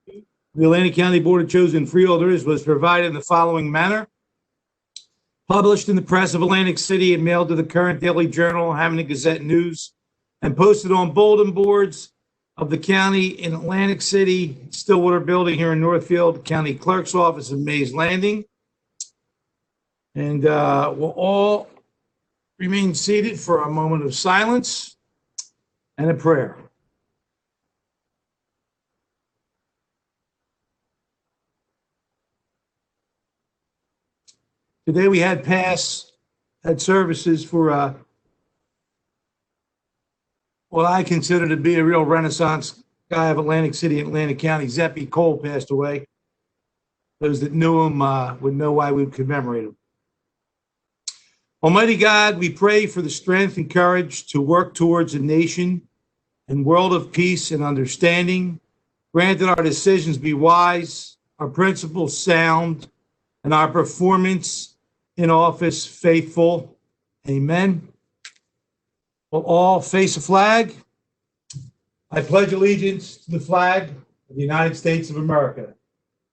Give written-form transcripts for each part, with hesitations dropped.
The Atlantic County Board of Chosen Freeholders was provided in the following manner. Published in the press of Atlantic City and mailed to the Current Daily Journal, Hamilton Gazette News, and posted on bulletin boards of the county in Atlantic City, Stillwater Building here in Northfield, County Clerk's Office in Mays Landing. And we'll all remain seated for a moment of silence and a prayer. Today we had services for what I consider to be a real Renaissance guy of Atlantic City and Atlantic County. Zeppy Cole passed away. Those that knew him would know why we would commemorate him. Almighty God, we pray for the strength and courage to work towards a nation and world of peace and understanding. Grant that our decisions be wise, our principles sound, and our performance in office faithful. Amen. We'll all face a flag. I pledge allegiance to the flag of the United States of America,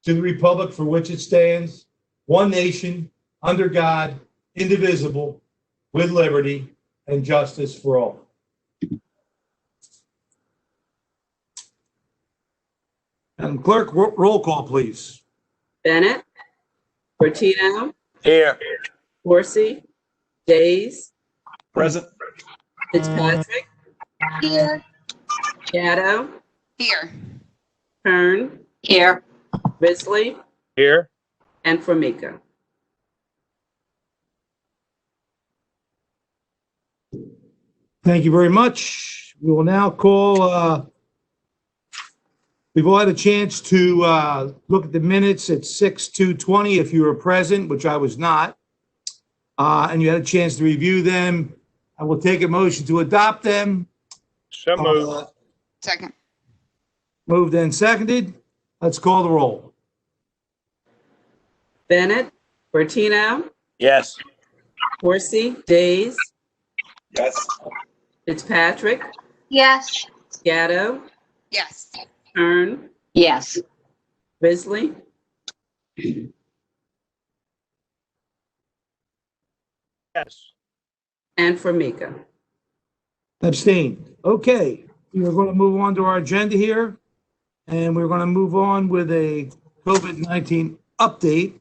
to the republic for which it stands, one nation, under God, indivisible, with liberty and justice for all. Madam Clerk, roll call, please. Bennett, Bertino, Here. Horsey, Days, Present. Fitzpatrick, Here. Gatto, Here. Kern, Here. Risley, Here. and Formica. Thank you very much. We will now call, we've all had a chance to look at the minutes at 6/2/20 if you were present, which I was not, and you had a chance to review them. I will take a motion to adopt them. So moved. Second. Moved and seconded. Let's call the roll. Bennett, Bertino, Yes. Horsey, Days, Yes. Fitzpatrick, Yes. Gatto, Yes. Kern, Yes. Risley, Yes. and Formica. Abstained. Okay, we are going to move on to our agenda here, and we're going to move on with a COVID-19 update.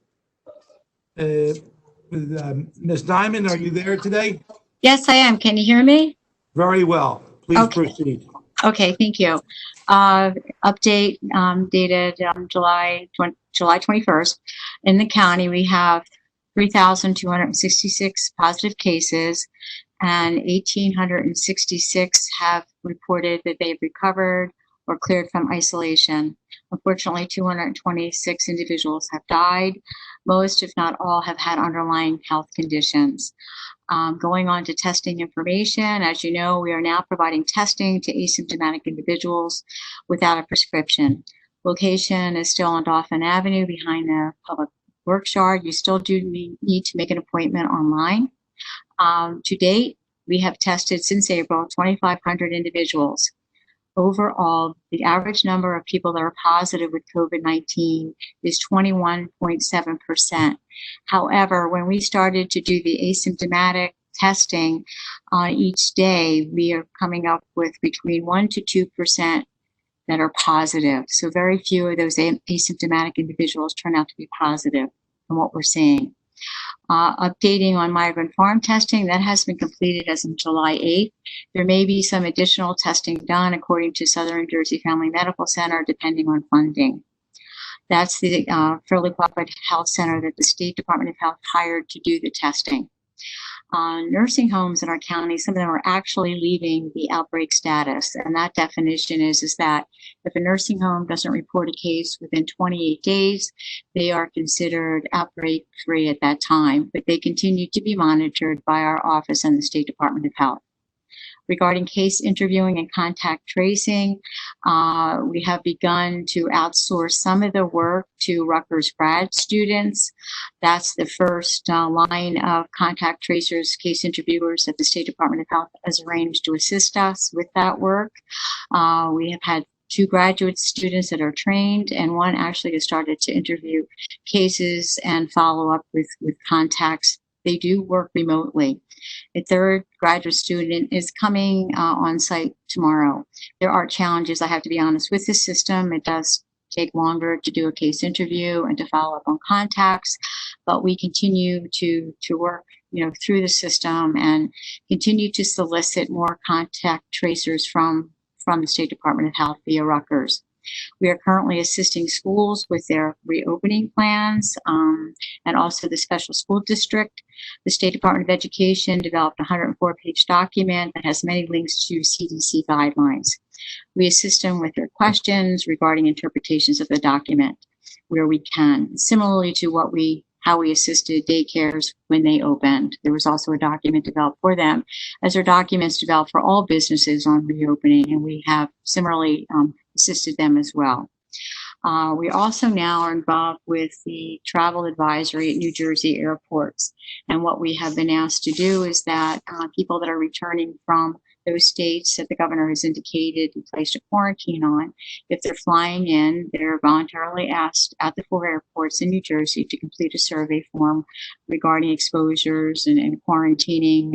Ms. Diamond, are you there today? Yes, I am. Can you hear me? Very well. Please Okay. proceed. Okay, thank you. Update dated July 21st. In the county, we have 3,266 positive cases, and 1,866 have reported that they've recovered or cleared from isolation. Unfortunately, 226 individuals have died. Most, if not all, have had underlying health conditions. Going on to testing information, as you know, we are now providing testing to asymptomatic individuals without a prescription. Location is still on Dauphin Avenue behind the Public Works Yard. You still do need to make an appointment online. To date, we have tested since April 2,500 individuals. Overall, the average number of people that are positive with COVID-19 is 21.7%. However, when we started to do the asymptomatic testing on each day, we are coming up with between 1% to 2% that are positive. So very few of those asymptomatic individuals turn out to be positive from what we're seeing. Updating on migrant farm testing, that has been completed as of July 8th. There may be some additional testing done according to Southern Jersey Family Medical Center, depending on funding. That's the Fairly Cooperative Health Center that the State Department of Health hired to do the testing. Nursing homes in our county, some of them are actually leaving the outbreak status. And that definition is that if a nursing home doesn't report a case within 28 days, they are considered outbreak free at that time, but they continue to be monitored by our office and the State Department of Health. Regarding case interviewing and contact tracing, we have begun to outsource some of the work to Rutgers grad students. That's the first line of contact tracers, case interviewers that the State Department of Health has arranged to assist us with that work. We have had 2 graduate students that are trained, and 1 actually has started to interview cases and follow up with contacts. They do work remotely. A 3rd graduate student is coming on site tomorrow. There are challenges, I have to be honest, with the system. It does take longer to do a case interview and to follow up on contacts, but we continue to work, through the system and continue to solicit more contact tracers from the State Department of Health via Rutgers. We are currently assisting schools with their reopening plans, and also the special school district. The State Department of Education developed a 104-page document that has many links to CDC guidelines. We assist them with their questions regarding interpretations of the document where we can, similarly to how we assisted daycares when they opened. There was also a document developed for them, as are documents developed for all businesses on reopening, and we have similarly assisted them as well. We also now are involved with the travel advisory at New Jersey airports. And what we have been asked to do is that people that are returning from those states that the governor has indicated and placed a quarantine on, if they're flying in, they're voluntarily asked at the 4 airports in New Jersey to complete a survey form regarding exposures and quarantining,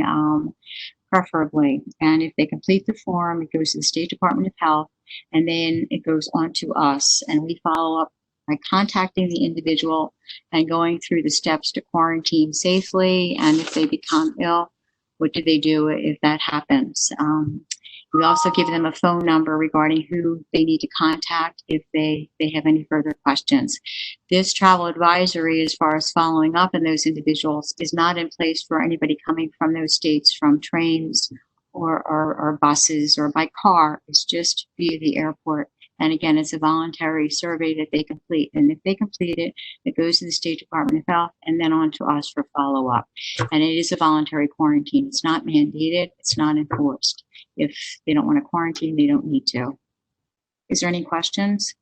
preferably. And if they complete the form, it goes to the State Department of Health, and then it goes on to us, and we follow up by contacting the individual and going through the steps to quarantine safely. And if they become ill, what do they do if that happens? We also give them a phone number regarding who they need to contact if they have any further questions. This travel advisory, as far as following up on those individuals, is not in place for anybody coming from those states from trains or buses or by car. It's just via the airport. And again, it's a voluntary survey that they complete. And if they complete it, it goes to the State Department of Health and then on to us for follow-up. And it is a voluntary quarantine. It's not mandated. It's not enforced. If they don't want to quarantine, they don't need to. Is there any questions?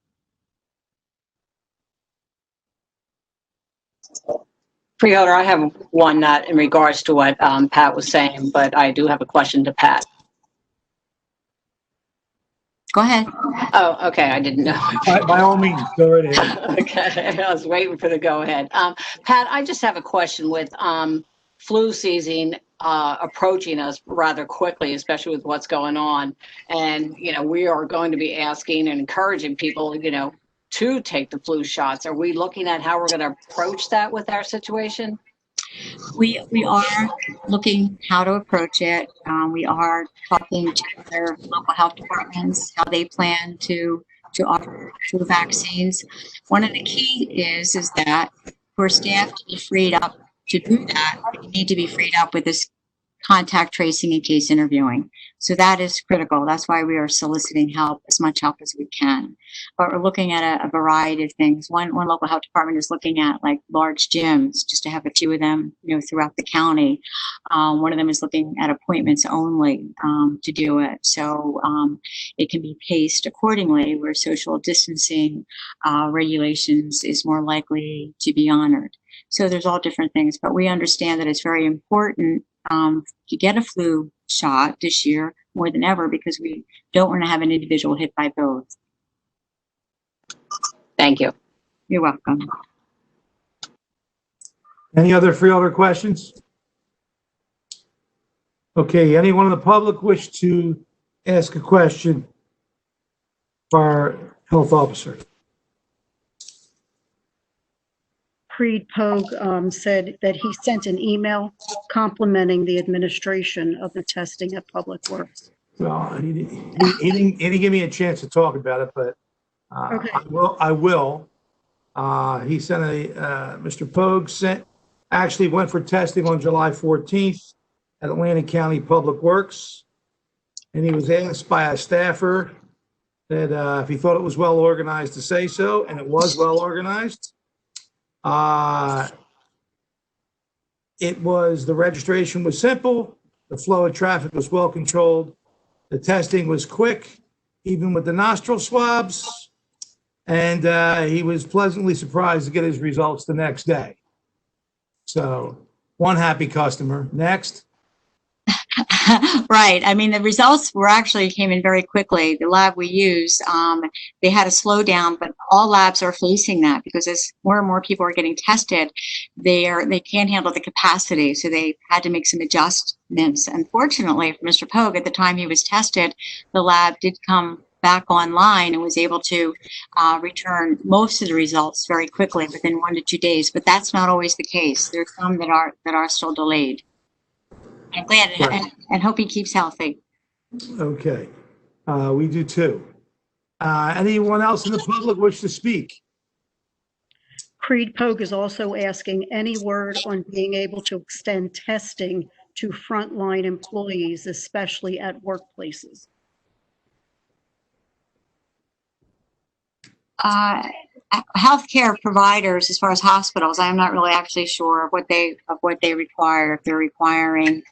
Freeholder, I have one not in regards to what Pat was saying, but I do have a question to Pat. Go ahead. Oh, okay. I didn't know. By all means, go right ahead. Okay. I was waiting for the go ahead. Pat, I just have a question with flu season approaching us rather quickly, especially with what's going on. And, we are going to be asking and encouraging people, to take the flu shots. Are we looking at how we're going to approach that with our situation? We are looking how to approach it. We are talking to other local health departments, how they plan to offer flu vaccines. One of the key is that for staff to be freed up to do that, you need to be freed up with this contact tracing and case interviewing. So that is critical. That's why we are soliciting help, as much help as we can. But we're looking at a variety of things. One local health department is looking at like large gyms, just to have a few of them, throughout the county. One of them is looking at appointments only to do it. So it can be paced accordingly, where social distancing regulations is more likely to be honored. So there's all different things, but we understand that it's very important to get a flu shot this year more than ever, because we don't want to have an individual hit by both. Thank you. You're welcome. Any other Freeholder questions? Okay, anyone in the public wish to ask a question for our health officer? Creed Pogue said that he sent an email complimenting the administration of the testing at Public Works. Well, he didn't give me a chance to talk about it, but Okay. I will. He sent Mr. Pogue actually went for testing on July 14th at Atlantic County Public Works. And he was asked by a staffer that if he thought it was well organized to say so, and it was well organized. The registration was simple. The flow of traffic was well controlled. The testing was quick, even with the nostril swabs. And he was pleasantly surprised to get his results the next day. So one happy customer. Next. Right. I mean, the results were actually came in very quickly. The lab we used, they had a slowdown, but all labs are facing that because as more and more people are getting tested, they can't handle the capacity. So they had to make some adjustments. Unfortunately, for Mr. Pogue, at the time he was tested, the lab did come back online and was able to return most of the results very quickly within 1 to 2 days. But that's not always the case. There's some that are still delayed. I'm glad and hope he keeps healthy. Okay, we do too. Anyone else in the public wish to speak? Creed Pogue is also asking any word on being able to extend testing to frontline employees, especially at workplaces. Healthcare providers, as far as hospitals, I'm not really actually sure of what they require. If they're requiring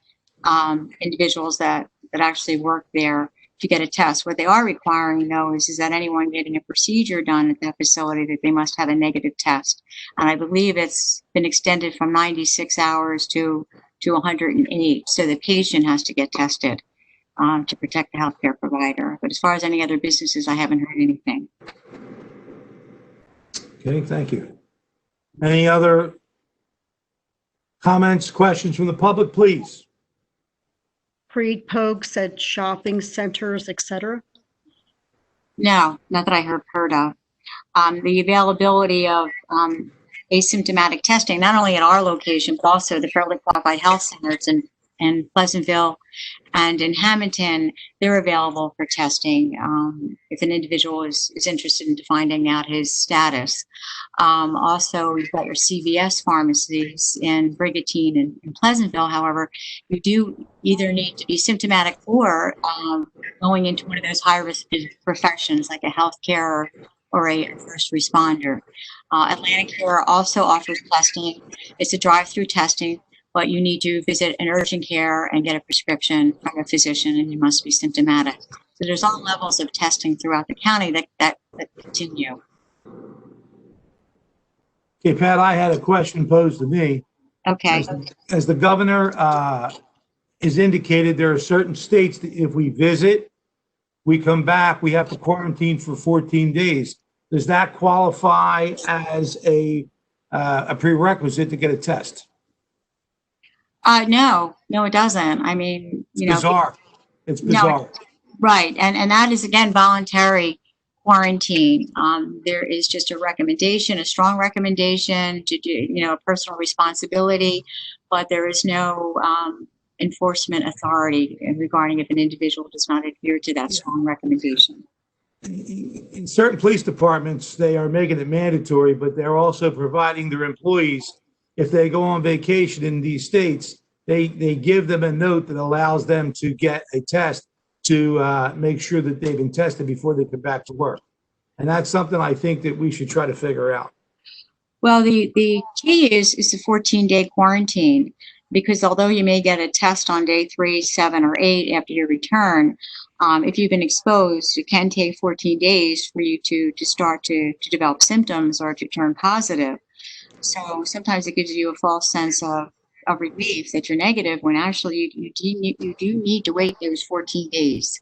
individuals that actually work there to get a test. What they are requiring, though, is that anyone getting a procedure done at that facility that they must have a negative test. And I believe it's been extended from 96 hours to 108. So the patient has to get tested to protect the healthcare provider. But as far as any other businesses, I haven't heard anything. Okay, thank you. Any other comments, questions from the public, please? Creed Pogue said shopping centers, etc. No, not that I heard of. The availability of asymptomatic testing, not only at our location, but also the Fairly Qualified Health Centers in Pleasantville and in Hamilton, they're available for testing if an individual is interested in finding out his status. Also, you've got your CVS pharmacies in Brigantine and in Pleasantville. However, you do either need to be symptomatic or going into one of those high-risk professions like a healthcare or a first responder. Atlantic Care also offers testing. It's a drive-through testing, but you need to visit an urgent care and get a prescription from a physician, and you must be symptomatic. So there's all levels of testing throughout the county that continue. Okay, Pat, I had a question posed to me. Okay. As the governor has indicated, there are certain states that if we visit, we come back, we have to quarantine for 14 days. Does that qualify as a prerequisite to get a test? No, it doesn't. I mean, Bizarre. It's bizarre. No, right. And that is, again, voluntary quarantine. There is just a recommendation, a strong recommendation to do, personal responsibility, but there is no enforcement authority regarding if an individual does not adhere to that strong recommendation. In certain police departments, they are making it mandatory, but they're also providing their employees, if they go on vacation in these states, they give them a note that allows them to get a test to make sure that they've been tested before they come back to work. And that's something I think that we should try to figure out. Well, the key is the 14-day quarantine, because although you may get a test on day 3, 7, or 8 after your return, if you've been exposed, it can take 14 days for you to start to develop symptoms or to turn positive. So sometimes it gives you a false sense of relief that you're negative when actually you do need to wait those 14 days.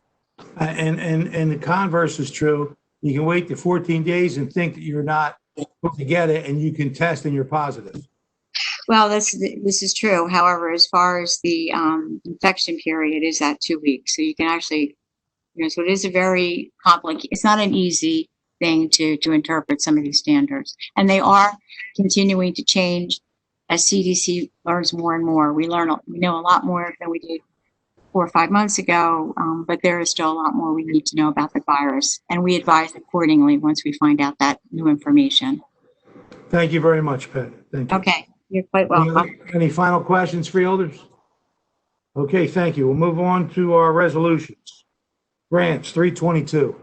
And the converse is true. You can wait the 14 days and think that you're not going to get it, and you can test and you're positive. Well, this is true. However, as far as the infection period is at 2 weeks, so you can actually, so it is a very complicated. It's not an easy thing to interpret some of these standards, and they are continuing to change as CDC learns more and more. We know a lot more than we did 4 or 5 months ago, but there is still a lot more we need to know about the virus, and we advise accordingly once we find out that new information. Thank you very much, Pat. Thank you. Okay, you're quite welcome. Any final questions, freeholders? Okay, thank you. We'll move on to our resolutions. Grants, 322.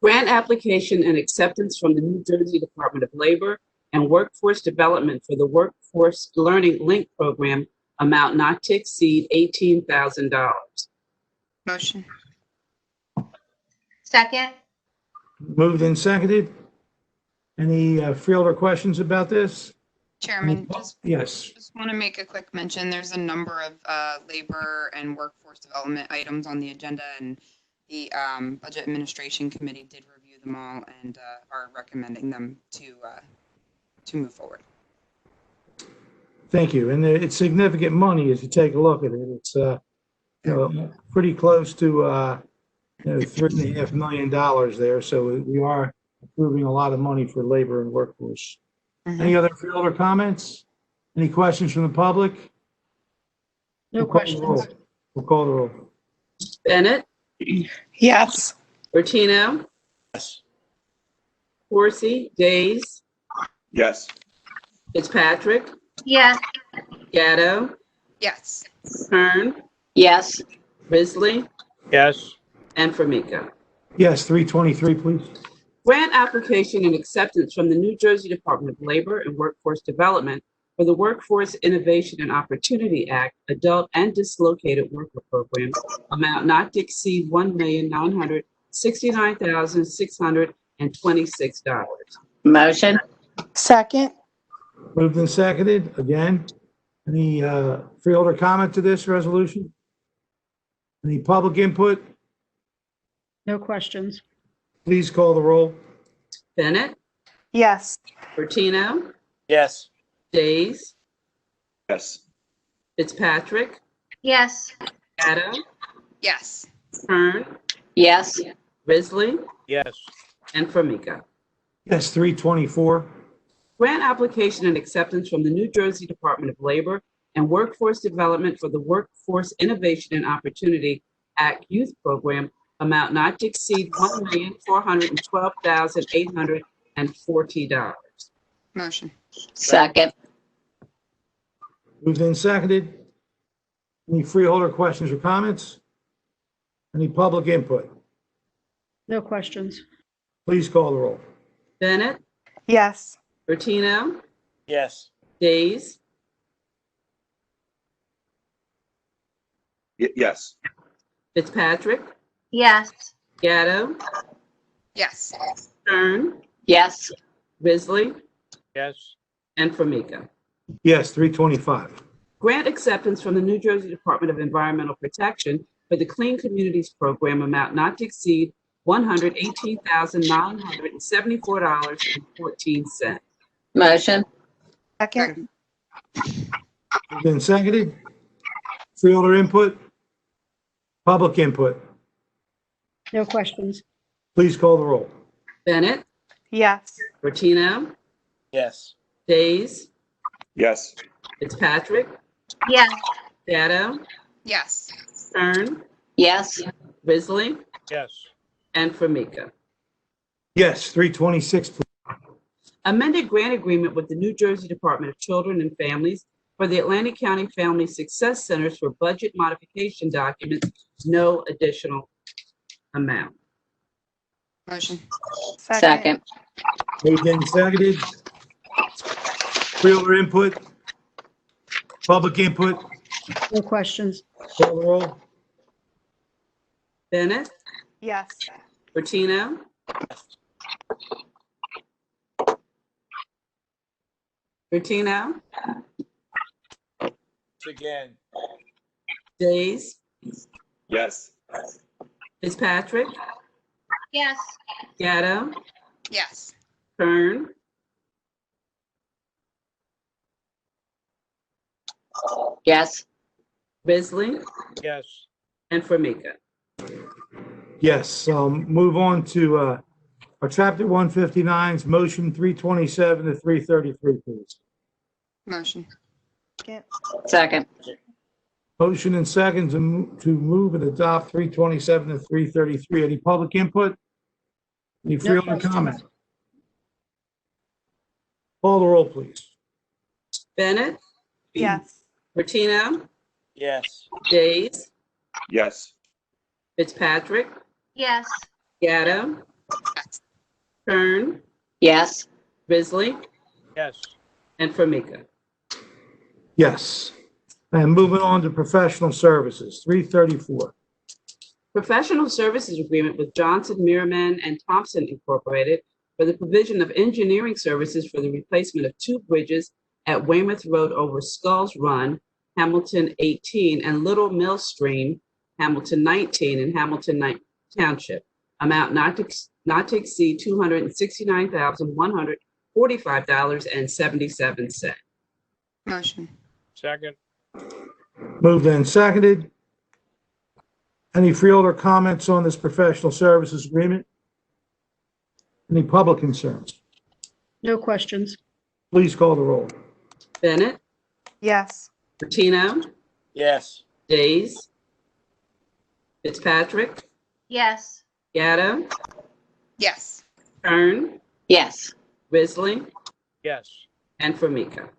Grant application and acceptance from the New Jersey Department of Labor and Workforce Development for the Workforce Learning Link Program, amount not to exceed $18,000. Motion. Second. Moved and seconded. Any freeholder questions about this? Chairman, Yes. just want to make a quick mention. There's a number of labor and workforce development items on the agenda, and the Budget Administration Committee did review them all and are recommending them to move forward. Thank you. And it's significant money as you take a look at it. It's pretty close to $3.5 million there. So we are approving a lot of money for labor and workforce. Any other freeholder comments? Any questions from the public? No We'll call the roll. questions. We'll call the roll. Bennett, Yes. Bertino, Yes. Horsey, Days, Yes. Fitzpatrick, Yes. Gatto, Yes. Kern, Yes. Risley, Yes. and Formica. Yes, 323, please. Grant application and acceptance from the New Jersey Department of Labor and Workforce Development for the Workforce Innovation and Opportunity Act Adult and Dislocated Worker Program, amount not to exceed $1,969,626. Motion. Second. Moved and seconded. Again, any freeholder comment to this resolution? Any public input? No questions. Please call the roll. Bennett, Yes. Bertino, Yes. Days, Yes. Fitzpatrick, Yes. Gatto, Yes. Kern, Yes. Risley, Yes. and Formica. Yes, 324. Grant application and acceptance from the New Jersey Department of Labor and Workforce Development for the Workforce Innovation and Opportunity Act Youth Program, amount not to exceed $1,412,840. Motion. Second. Moved and seconded. Any freeholder questions or comments? Any public input? No questions. Please call the roll. Bennett, Yes. Bertino, Yes. Days, Yes. Fitzpatrick, Yes. Gatto, Yes. Kern, Yes. Risley, Yes. and Formica. Yes, 325. Grant acceptance from the New Jersey Department of Environmental Protection for the Clean Communities Program, amount not to exceed $118,974.14. Motion. Second. Moved and seconded. Freeholder input? Public input? No questions. Please call the roll. Bennett, Yes. Bertino, Yes. Days, Yes. Fitzpatrick, Yes. Gatto, Yes. Kern, Yes. Risley, Yes. and Formica. Yes, 326, please. Amended grant agreement with the New Jersey Department of Children and Families for the Atlantic County Family Success Centers for budget modification documents, no additional amount. Motion. Second. Moved and seconded. Freeholder input? Public input? No questions. Call the roll. Bennett, Yes. Bertino, Bertino, Again. Days, Yes. Fitzpatrick, Yes. Gatto, Yes. Kern, Yes. Risley, Yes. and Formica. Yes, move on to our Chapter 159's motion 327 to 333, please. Motion. Second. Motion and second to move and adopt 327 to 333. Any public input? Any freeholder questions. comment? Call the roll, please. Bennett, Yes. Bertino, Yes. Days, Yes. Fitzpatrick, Yes. Gatto, Yes. Kern, Yes. Risley, Yes. and Formica. Yes. And moving on to professional services, 334. Professional services agreement with Johnson, Merriman, and Thompson Incorporated for the provision of engineering services for the replacement of two bridges at Weymouth Road over Skulls Run, Hamilton 18, and Little Mill Stream, Hamilton 19, and Hamilton Township. Amount not to exceed $269,145.77. Motion. Second. Moved and seconded. Any freeholder comments on this professional services agreement? Any public concerns? No questions. Please call the roll. Bennett, Yes. Bertino, Yes. Days, Fitzpatrick, Yes. Gatto, Yes. Kern, Yes. Risley, Yes. and Formica.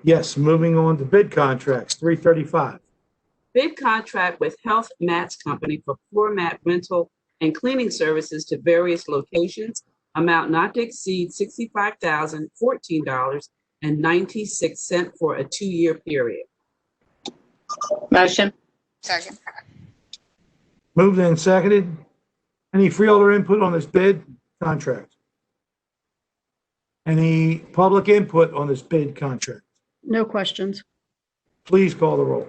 Yes, moving on to bid contracts, 335. Bid contract with Health Mats Company for floor mat rental and cleaning services to various locations. Amount not to exceed $65,014.96 for a 2-year period. Motion. Second. Moved and seconded. Any freeholder input on this bid contract? Any public input on this bid contract? No questions. Please call the roll.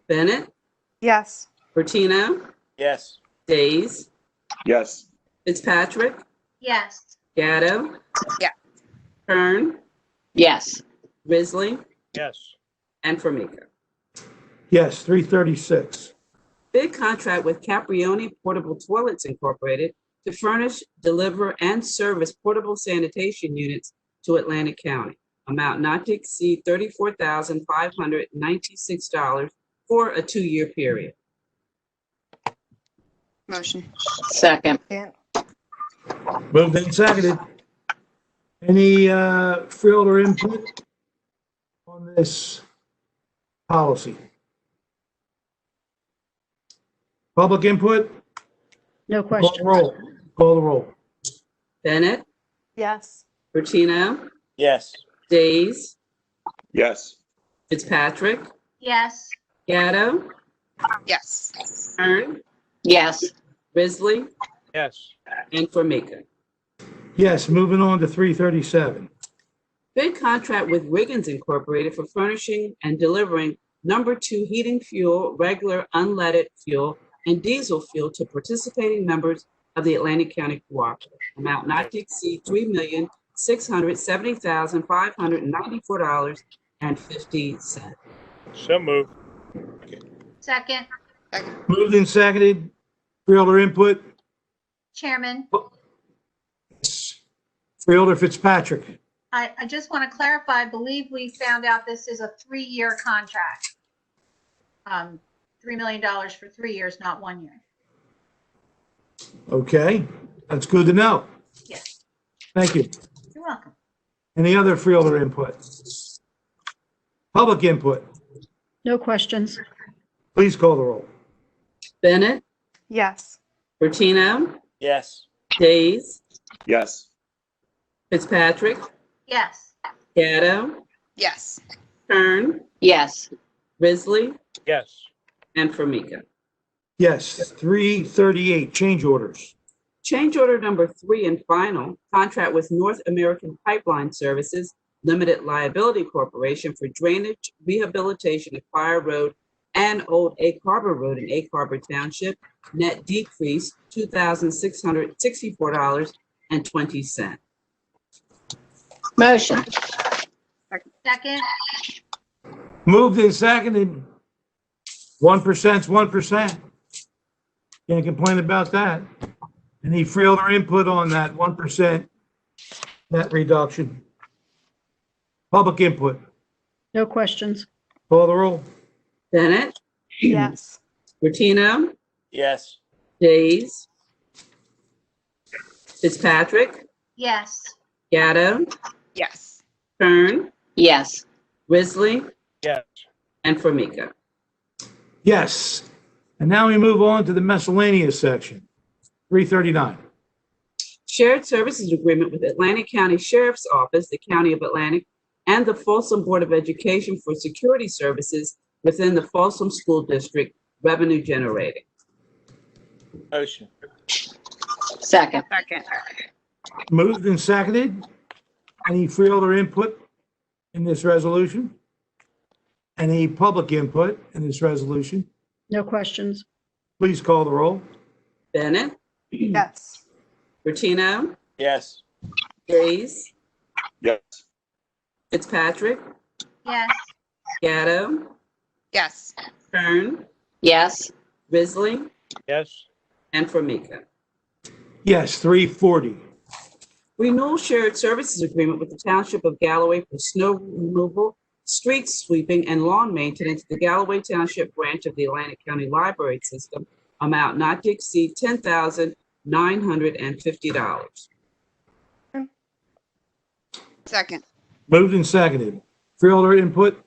Bennett, Yes. Bertino, Yes. Days, Yes. Fitzpatrick, Yes. Gatto. Yeah. Kern, Yes. Risley, Yes. and Formica. Yes, 336. Bid contract with Caprioni Portable Toilets Incorporated to furnish, deliver, and service portable sanitation units to Atlantic County. Amount not to exceed $34,596 for a 2-year period. Motion. Second. Moved and seconded. Any freeholder input on this policy? Public input? No Call questions. the roll. Call the roll. Bennett, Yes. Bertino, Yes. Days, Yes. Fitzpatrick, Yes. Gatto, Yes. Kern, Yes. Risley, Yes. and Formica. Yes, moving on to 337. Bid contract with Riggins Incorporated for furnishing and delivering number 2 heating fuel, regular unleaded fuel, and diesel fuel to participating members of the Atlantic County Cooperative. Amount not to exceed $3,670,594.50. So moved. Second. Moved and seconded. Freeholder input? Chairman, Freeholder Fitzpatrick. I just want to clarify, I believe we found out this is a 3-year contract. $3 million for 3 years, not 1 year. Okay, that's good to know. Yes. Thank you. You're welcome. Any other freeholder input? Public input? No questions. Please call the roll. Bennett, Yes. Bertino, Yes. Days, Yes. Fitzpatrick, Yes. Gatto, Yes. Kern, Yes. Risley, Yes. and Formica. Yes, 338, change orders. Change order number 3 and final, contract with North American Pipeline Services, Limited Liability Corporation for drainage rehabilitation of Fire Road and Old Egg Harbor Road in Egg Harbor Township, net decrease $2,664.20. Motion. Second. Moved and seconded. 1%'s 1%. Can't complain about that. Any freeholder input on that 1% net reduction? Public input? No questions. Call the roll. Bennett, Yes. Bertino, Yes. Days, Fitzpatrick, Yes. Gatto, Yes. Kern, Yes. Risley, Yes. and Formica. Yes. And now we move on to the miscellaneous section. 339. Shared Services Agreement with Atlantic County Sheriff's Office, the County of Atlantic, and the Folsom Board of Education for security services within the Folsom School District, revenue generating. Motion. Second. Second. Moved and seconded. Any freeholder input in this resolution? Any public input in this resolution? No questions. Please call the roll. Bennett, Yes. Bertino, Yes. Days, Yes. Fitzpatrick, Yes. Gatto, Yes. Kern, Yes. Risley, Yes. and Formica. Yes, 340. Renewal shared services agreement with the Township of Galloway for snow removal, street sweeping, and lawn maintenance, the Galloway Township branch of the Atlantic County Library System, amount not to exceed $10,950. Second. Moved and seconded. Freeholder input?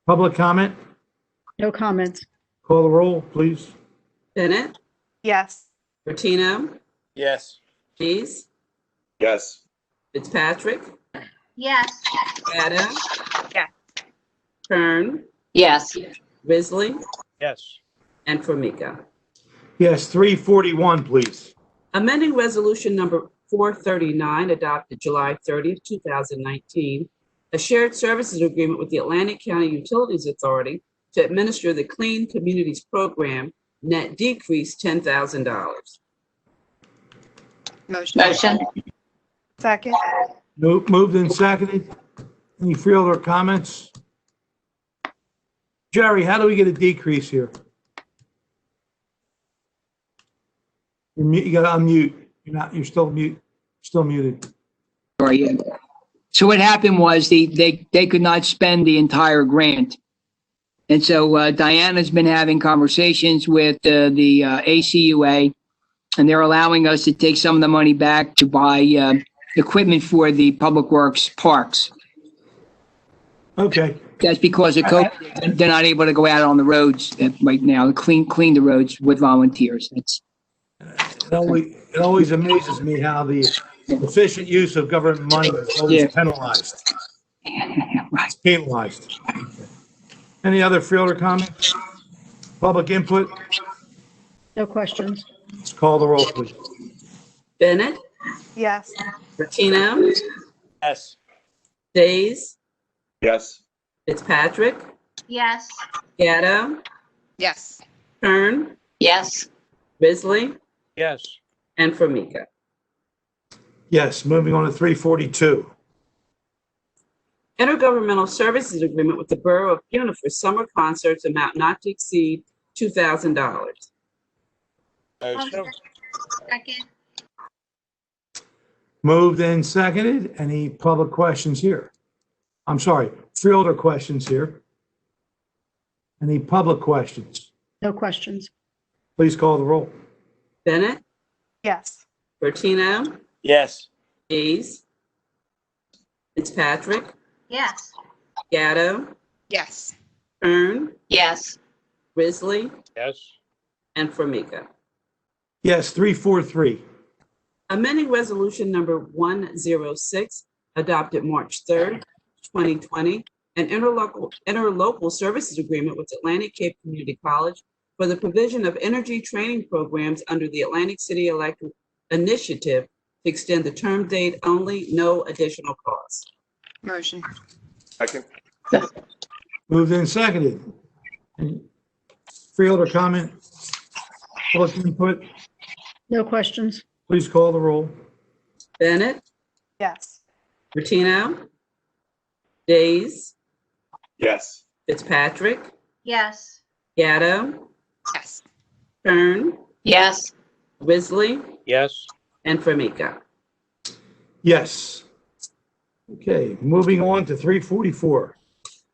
Public comment? No comments. Call the roll, please. Bennett, Yes. Bertino, Yes. Keys, Yes. Fitzpatrick, Yes. Gatto, Yes. Kern, Yes. Risley, Yes. and Formica. Yes, 341, please. Amending Resolution Number 439, adopted July 30th, 2019, a shared services agreement with the Atlantic County Utilities Authority to administer the Clean Communities Program, net decrease $10,000. Motion. Motion. Second. Moved and seconded. Any freeholder comments? Jerry, how do we get a decrease here? You gotta unmute. You're still muted. Sorry. So what happened was they could not spend the entire grant. And so Diana's been having conversations with the ACUA, and they're allowing us to take some of the money back to buy equipment for the public works parks. Okay, That's because of COVID. They're not able to go out on the roads right now to clean the roads with volunteers. That's it always amazes me how the efficient use of government money is always Yeah. penalized. right. It's penalized. Any other freeholder comments? Public input? No questions. Let's call the roll, please. Bennett, Yes. Bertino, Yes. Days, Yes. Fitzpatrick, Yes. Gatto, Yes. Kern, Yes. Risley, Yes. and Formica. Yes, moving on to 342. Intergovernmental Services Agreement with the Borough of Una for summer concerts, amount not to exceed $2,000. Motion. Second. Moved and seconded. Any public questions here? I'm sorry, freeholder questions here. Any public questions? No questions. Please call the roll. Bennett, Yes. Bertino, Yes. Hayes, Fitzpatrick, Yes. Gatto, Yes. Kern, Yes. Risley, Yes. and Formica. Yes, 343. Amending Resolution Number 106, adopted March 3rd, 2020, an interlocal services agreement with Atlantic Cape Community College for the provision of energy training programs under the Atlantic City Electric Initiative to extend the term date only, no additional cost. Motion. Second. Moved and seconded. Any freeholder comment? Public input? No questions. Please call the roll. Bennett, Yes. Bertino, Days, Yes. Fitzpatrick, Yes. Gatto, Yes. Kern, Yes. Risley, Yes. and Formica. Yes. Okay, moving on to 344.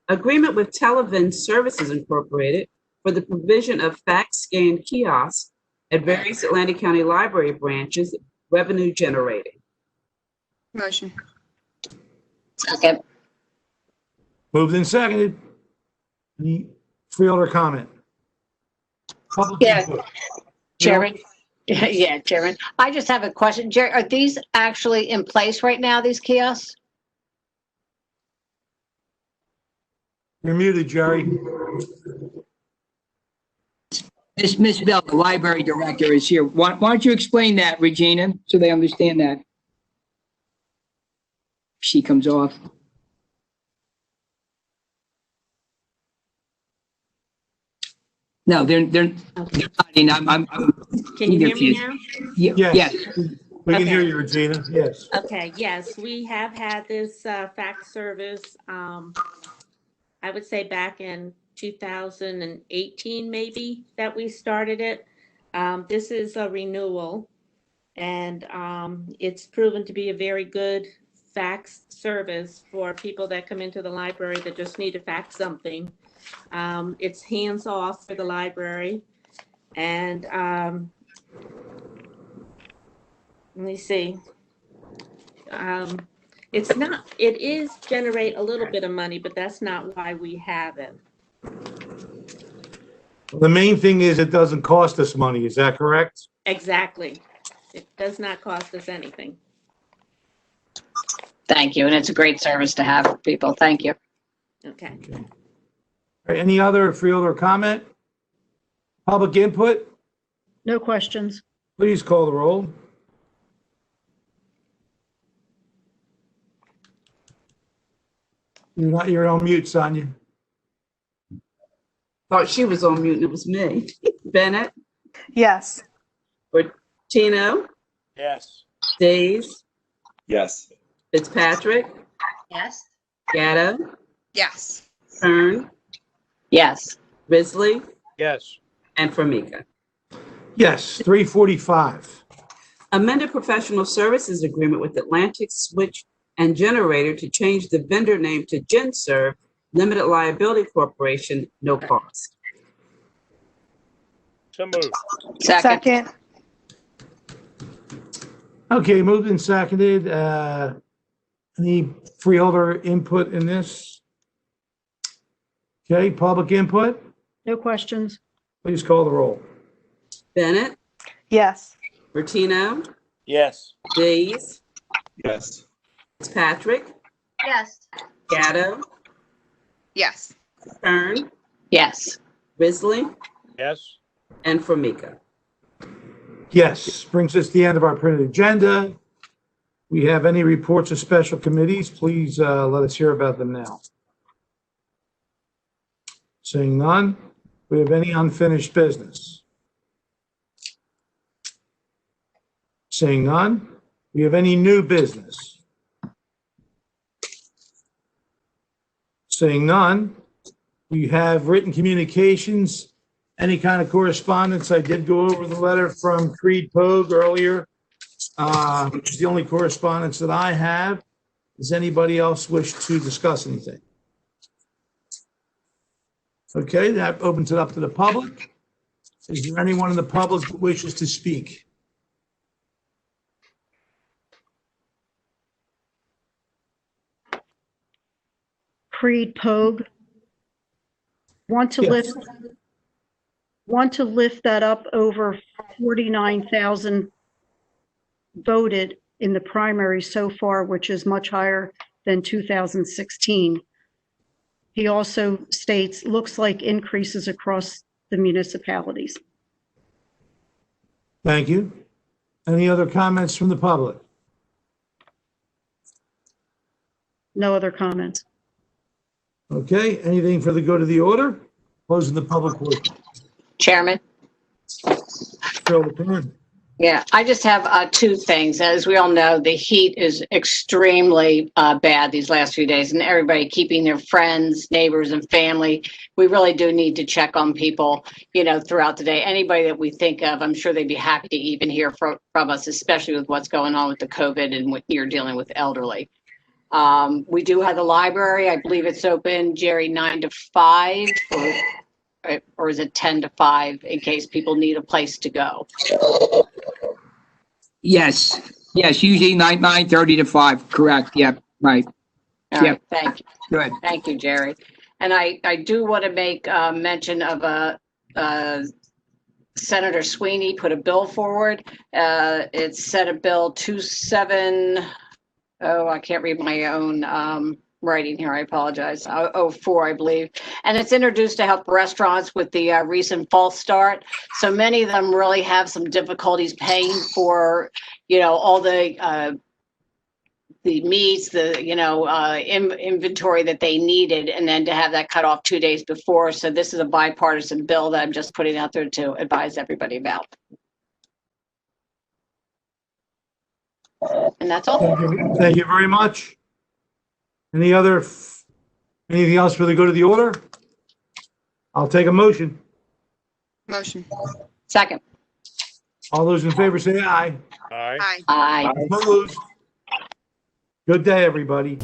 Agreement with Televin Services Incorporated for the provision of fax scan kiosks at various Atlantic County Library branches, revenue generating. Motion. Second. Moved and seconded. Any freeholder comment? Public Yeah. input? Chairman. Yeah, Chairman. I just have a question. Jerry, are these actually in place right now, these kiosks? You're muted, Jerry. Miss Bell, the library director, is here. Why don't you explain that, Regina, so they understand that? She comes off. No, they're nodding. I'm Can you hear me confused. now? Yes. We can hear Okay. you, Regina. Yes. Okay, yes, we have had this fax service, I would say back in 2018 maybe that we started it. This is a renewal and it's proven to be a very good fax service for people that come into the library that just need to fax something. It's hands off for the library and let me see. It is generate a little bit of money, but that's not why we have it. The main thing is it doesn't cost us money. Is that correct? Exactly. It does not cost us anything. Thank you. And it's a great service to have for people. Thank you. Okay. All right, any other freeholder comment? Public input? No questions. Please call the roll. You're on mute, Sonia. Thought she was on mute and it was me. Bennett, Yes. Tino, Yes. Days, Yes. Fitzpatrick, Yes. Gatto, Yes. Kern, Yes. Risley, Yes. and Formica. Yes, 345. Amended professional services agreement with Atlantic Switch and Generator to change the vendor name to GenServe Limited Liability Corporation, no cost. So moved. Second. Okay, moved and seconded. Any freeholder input in this? Okay, public input? No questions. Please call the roll. Bennett, Yes. Bertino, Yes. Days, Yes. Fitzpatrick, Yes. Gatto, Yes. Kern, Yes. Risley, Yes. and Formica. Yes, brings us to the end of our printed agenda. We have any reports of special committees, please let us hear about them now. Seeing none, we have any unfinished business? Seeing none, we have any new business? Seeing none, we have written communications, any kind of correspondence. I did go over the letter from Creed Pogue earlier, which is the only correspondence that I have. Does anybody else wish to discuss anything? Okay, that opens it up to the public. Is there anyone in the public that wishes to speak? Creed Pogue. Want to Yes. lift that up over 49,000 voted in the primary so far, which is much higher than 2016. He also states, looks like increases across the municipalities. Thank you. Any other comments from the public? No other comments. Okay, anything for the good of the order? Closing the public portion. Chairman? Fill the pen. Yeah, I just have two things. As we all know, the heat is extremely bad these last few days, and everybody keeping their friends, neighbors, and family. We really do need to check on people, throughout the day. Anybody that we think of, I'm sure they'd be happy to even hear from us, especially with what's going on with the COVID and what you're dealing with elderly. We do have the library. I believe it's open, Jerry, 9 to 5, or is it 10 to 5 in case people need a place to go? Yes, usually 9:30 to 5, correct, yep, right, All right, Yep. thank you. good. Thank you, Jerry. And I do want to make mention of Senator Sweeney put a bill forward. It's Senate Bill 27, I can't read my own writing here, I apologize, 04, I believe. And it's introduced to help restaurants with the recent false start. So many of them really have some difficulties paying for, all the the meats, the, inventory that they needed, and then to have that cut off 2 days before. So this is a bipartisan bill that I'm just putting out there to advise everybody about. And that's all. Thank you very much. Anything else for the good of the order? I'll take a motion. Motion. Second. All those in favor say aye. Aye. Aye. Aye. Opposed? Good day, everybody.